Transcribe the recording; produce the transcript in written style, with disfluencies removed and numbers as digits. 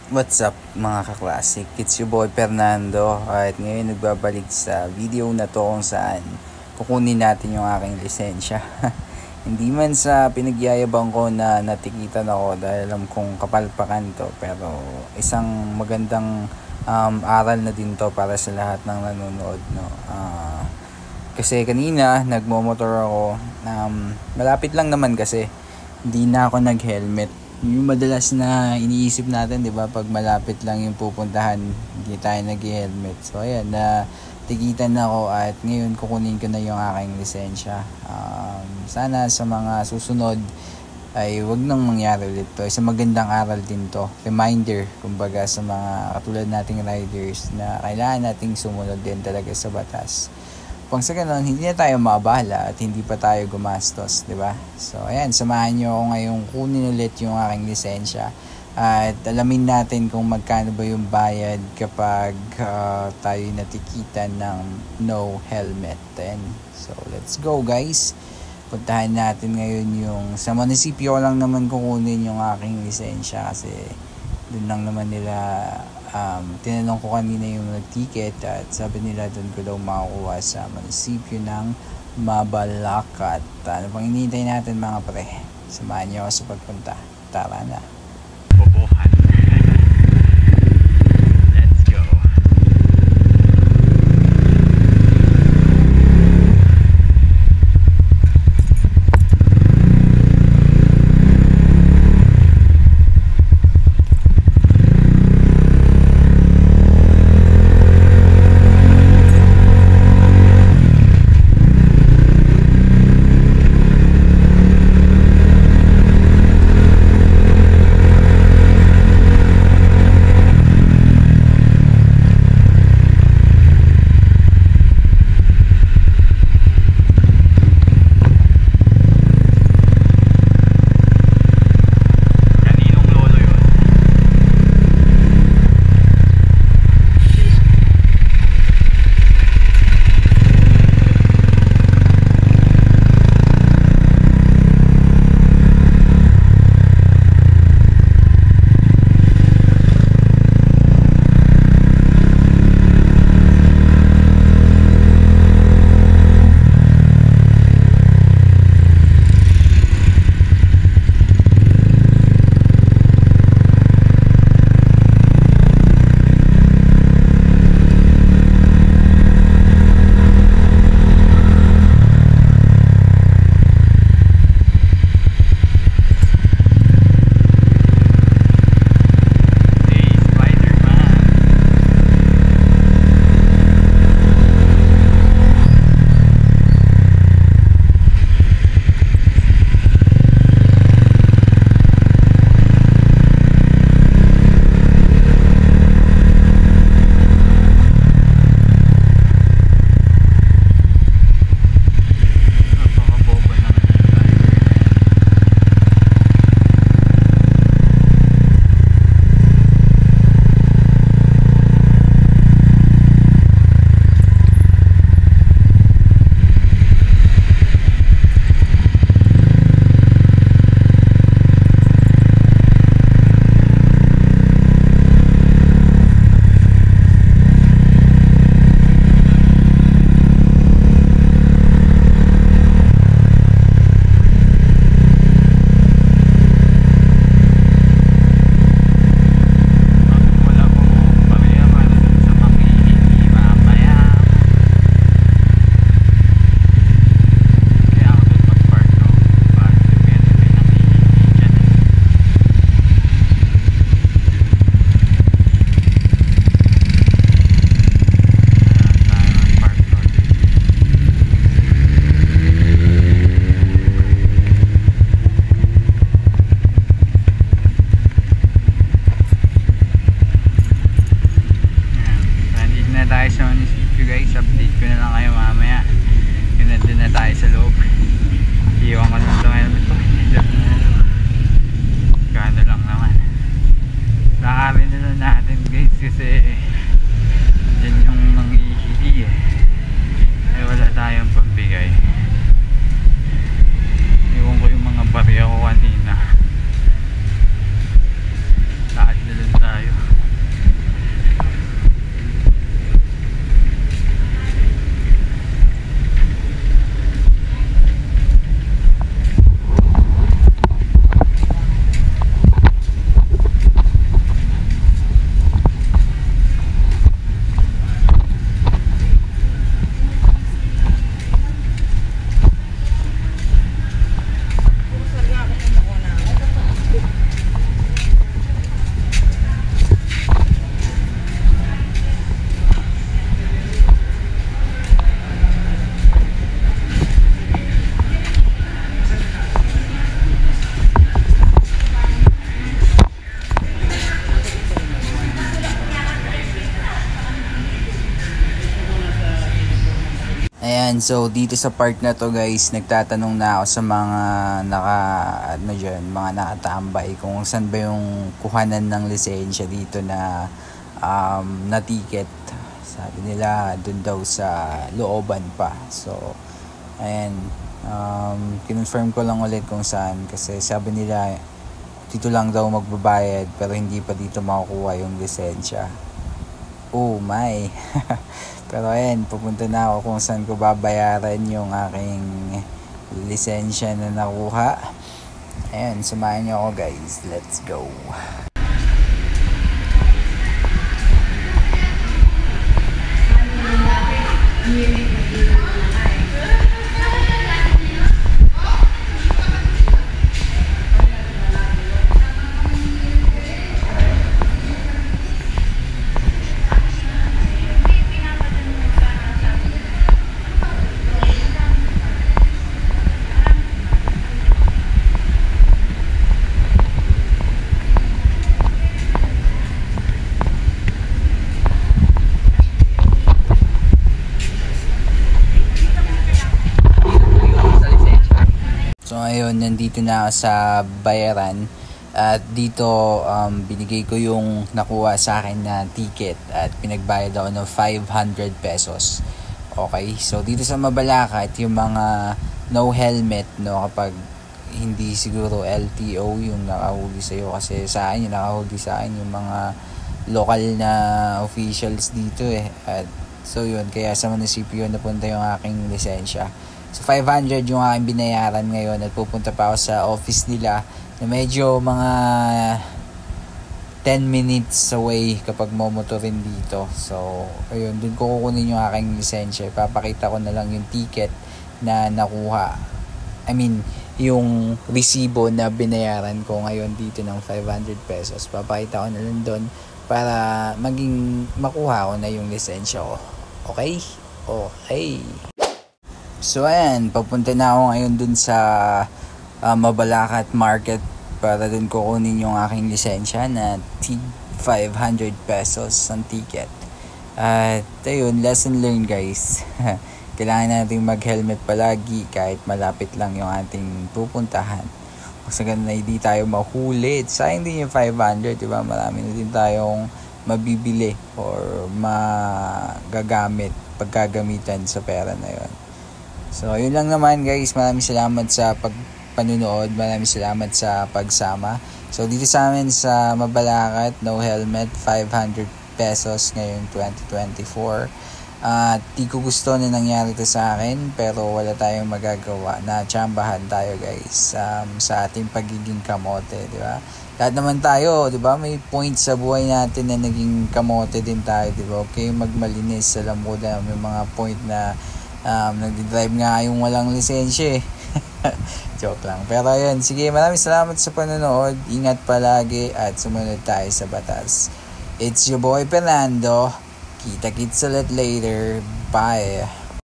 What's up mga kaklasik? It's your boy Fernando at ngayon nagbabalik sa video na to kung saan kukunin natin yung aking lisensya. Hindi man sa pinagyayabang ko na natikitan ako dahil alam kong kapalpakan to, pero isang magandang aral na din to para sa lahat ng nanonood, no? Kasi kanina nagmomotor ako, malapit lang naman kasi hindi na ako nag-helmet. Yung madalas na iniisip natin, 'di ba, pag malapit lang yung pupuntahan, hindi tayo nag-helmet. So ayan, na tikitan ako at ngayon kukunin ko na yung aking lisensya. Sana sa mga susunod ay wag nang mangyari ulit to. Isang magandang aral din to. Reminder, kumbaga, sa mga katulad nating riders na kailangan nating sumunod din talaga sa batas. Pang sa ganun, hindi na tayo maabala at hindi pa tayo gumastos, di ba? So, ayan, samahan nyo ako ngayong kunin ulit yung aking lisensya at alamin natin kung magkano ba yung bayad kapag tayo natikitan ng no helmet. And, so, let's go guys. Puntahan natin ngayon yung sa munisipyo lang naman kukunin yung aking lisensya kasi dun lang naman nila. Tinanong ko kanina yung nag-ticket at sabi nila doon ko daw makukuha sa munisipyo ng Mabalacat. Ano pang hinihintay natin mga pre? Samahan niyo ako sa pagpunta. Tara na. Bobohan. Let's go. Bariya ko kanina. Lahat na lang tayo. Ayan, so dito sa part na to guys, nagtatanong na ako sa mga mga nakatambay kung saan ba yung kuhanan ng lisensya dito na ticket. Sabi nila dun daw sa looban pa. So, ayan, kinonfirm ko lang ulit kung saan kasi sabi nila dito lang daw magbabayad pero hindi pa dito makukuha yung lisensya. Oh my. Pero ayan, pupunta na ako kung saan ko babayaran yung aking lisensya na nakuha. Ayan, samahan niyo ako guys. Let's go. So ayun, nandito na ako sa bayaran at dito binigay ko yung nakuha sa akin na ticket at pinagbayad ako ng 500 pesos. Okay, so dito sa Mabalacat, yung mga no helmet, no, kapag hindi siguro LTO yung nakahuli sa'yo, kasi sa akin yung nakahuli sa akin yung mga local na officials dito at so yun, kaya sa munisipyo napunta yung aking lisensya. So 500 yung aking binayaran ngayon at pupunta pa ako sa office nila na medyo mga 10 minutes away kapag momotorin dito. So ayun, dun ko kukunin yung aking lisensya. Ipapakita ko na lang yung ticket na nakuha. I mean, yung resibo na binayaran ko ngayon dito ng 500 pesos. Papakita ko na lang doon para makuha ko na yung lisensya ko. Okay? Okay. So ayan, papunta na ako ngayon dun sa Mabalacat Market para dun kukunin yung aking lisensya na 500 pesos ang ticket. At ayun, lesson learned guys. Kailangan natin mag-helmet palagi kahit malapit lang yung ating pupuntahan. Kasi ganun na hindi tayo mahuli. Sayang din yung 500, diba? Marami na din tayong mabibili or magagamit, pagkagamitan sa pera na yun. So, yun lang naman guys. Maraming salamat sa pagpanunood. Maraming salamat sa pagsama. So, dito sa amin sa Mabalacat, no helmet, 500 pesos ngayon 2024. Di ko gusto na nangyari ito sa akin, pero wala tayong magagawa. Natsambahan tayo guys sa ating pagiging kamote, di ba? Lahat naman tayo, di ba? May point sa buhay natin na naging kamote din tayo, di ba? Okay, magmalinis. Alam mo na may mga point na nagdi-drive nga yung walang lisensya Joke lang. Pero ayun, sige, maraming salamat sa panonood. Ingat palagi at sumunod tayo sa batas. It's your boy Fernando. Kita-kits ulit later. Bye.